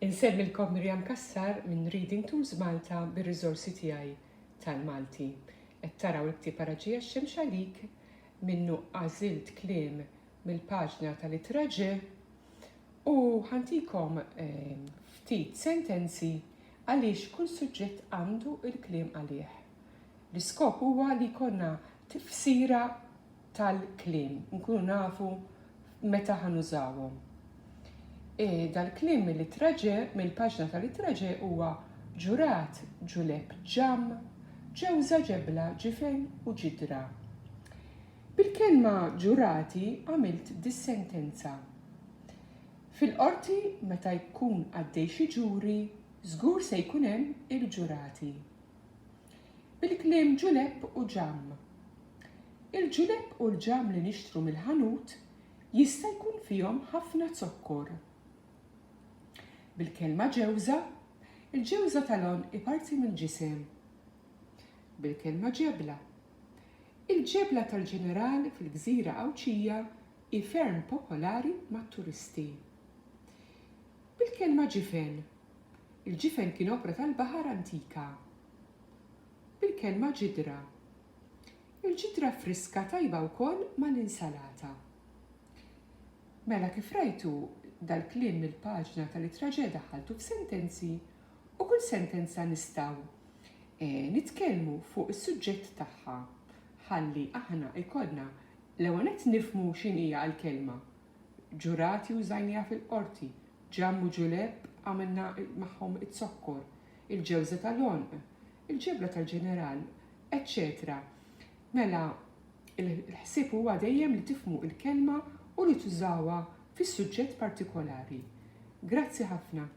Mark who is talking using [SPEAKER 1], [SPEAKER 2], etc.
[SPEAKER 1] Insellmilkom Mirjam Kassar minn Reading Tools Malta bir-riżorsi tiegħi tal-Malti. Qed taraw il-ktieb Araġija x-Xemx għalik minnu għażilt kliem mill-paġna tal-Ittra Ġ u ħantikom ftit sentenzi għaliex kull suġġett għandu il-kliem għalih. L-iskop huwa li jkollna tifsira tal-kliem, nkunu nafu meta ħanużawhom. Dal-kliem mill-Ittra Ġ, mill-paġna tal-Ittra Ġ huwa ġurat, ġuleb, ġamm, ġewża, ġebla, ġifen u ġidra. Bil-kelma ġurati għamilt dis-sentenza. Fil-qorti meta jkun għaddej xi ġuri, żgur se jkun hemm il-ġurati. Bil-kliem ġuleb u ġamm. Il-ġuleb u l-ġamm li nixtru mill-ħanut jista' jkun fihom ħafna zokkor. Bil-kelma ġewża, il-ġewża tal-għon iparti mill-ġisem. Bil-kelma ġebla. Il-ġebla tal-ġeneral fil-Gżira Awċija hi ferm popolari mat-turisti. Bil-kelma ġifen. Il-ġifen kien opra tal-baħar antika. Bil-kelma ġidra. Il-ġidra friska tajba wkoll mal-insalata. Mela kif rajtu dal-kliem mill-paġna tal-Ittra Ġ daħħaltu f'sentenzi u kull sentenza nistgħu nitkellmu fuq is-suġġett tagħha ħalli aħna jkollna l-ewwel qed nifhmu x'inhija l-kelma. Ġurati użajniha fil-qorti, ġamm u ġuleb għamilna magħhom it-zokkor, il-ġewża tal-għonq, il-ġebla tal-ġeneral, etc. Mela l-ħsieb huwa dejjem li tifhmu l-kelma u li tużawha fis-suġġett partikolari. Grazzi ħafna.